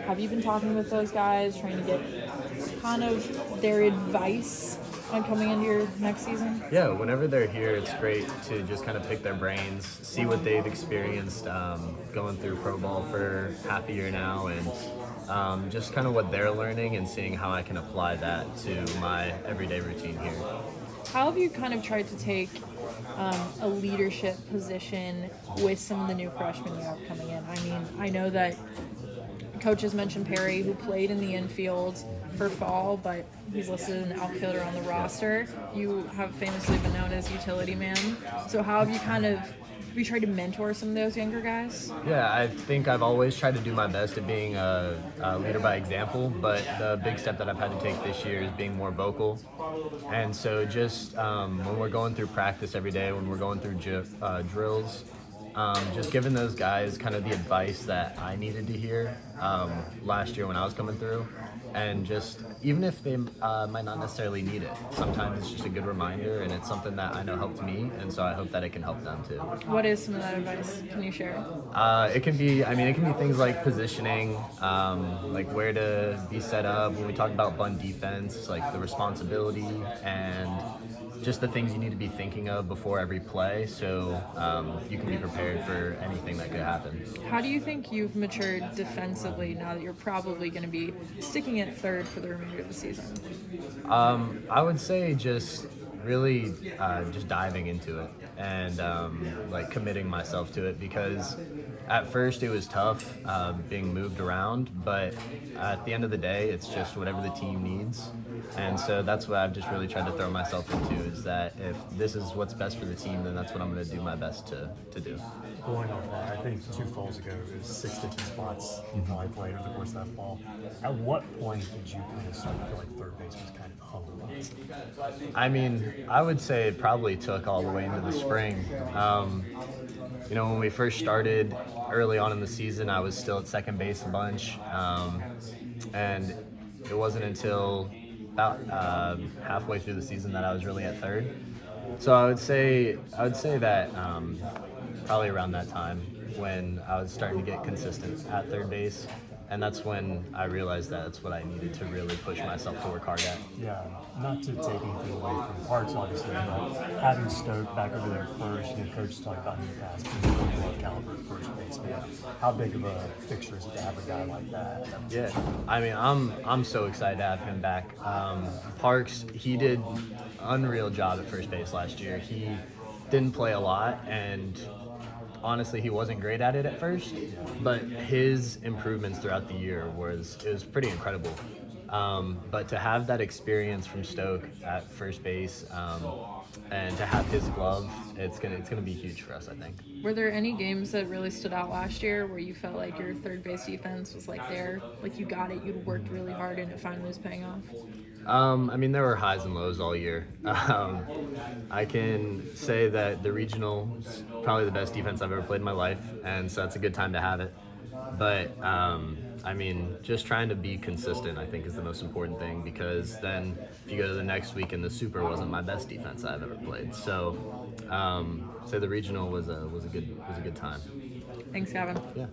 Have you been talking with those guys, trying to get kind of their advice on coming into your next season? Yeah, whenever they're here, it's great to just kind of pick their brains, see what they've experienced going through pro ball for half a year now, and just kind of what they're learning and seeing how I can apply that to my everyday routine here. How have you kind of tried to take a leadership position with some of the new freshmen you have coming in? I mean, I know that coaches mentioned Perry, who played in the infield for fall, but he's listed as an outfielder on the roster. You have famously been known as utility man. So how have you tried to mentor some of those younger guys? Yeah, I think I've always tried to do my best at being a leader by example, but the big step that I've had to take this year is being more vocal. And so just when we're going through practice every day, when we're going through drills, just giving those guys kind of the advice that I needed to hear last year when I was coming through. And just even if they might not necessarily need it, sometimes it's just a good reminder, and it's something that I know helped me, and so I hope that it can help them too. What is some of that advice? Can you share? It can be, it can be things like positioning, like where to be set up. When we talk about bunt defense, like the responsibility and just the things you need to be thinking of before every play, so you can be prepared for anything that could happen. How do you think you've matured defensively now that you're probably going to be sticking at third for the remainder of the season? I would say just really just diving into it and like committing myself to it, because at first it was tough being moved around, but at the end of the day, it's just whatever the team needs. And so that's what I've just really tried to throw myself into, is that if this is what's best for the team, then that's what I'm going to do my best to do. Going off that, I think 2 falls ago, it was 6 different spots you probably played over the course of that fall. At what point did you kind of start to feel like third base was kind of home? I would say it probably took all the way into the spring. When we first started early on in the season, I was still at second base a bunch, and it wasn't until about halfway through the season that I was really at third. So I would say that probably around that time when I was starting to get consistent at third base, and that's when I realized that that's what I needed to really push myself to work hard at. Yeah, not to take anything away from Parks, obviously, but having Stoke back over there first, Coach talked about in the past, being a glove caliber first baseman. How big of a fixture is it to have a guy like that? Yeah, I'm so excited to have him back. Parks, he did an unreal job at first base last year. He didn't play a lot, and honestly, he wasn't great at it at first, but his improvements throughout the year was pretty incredible. But to have that experience from Stoke at first base, and to have his glove, it's gonna be huge for us, I think. Were there any games that really stood out last year where you felt like your third base defense was like there, like you got it, you'd worked really hard and it finally was paying off? There were highs and lows all year. I can say that the regional is probably the best defense I've ever played in my life, and so that's a good time to have it. But just trying to be consistent, I think, is the most important thing, because then if you go to the next week and the Super wasn't my best defense I've ever played. So the regional was a good time. Thanks, Gavin. Yeah.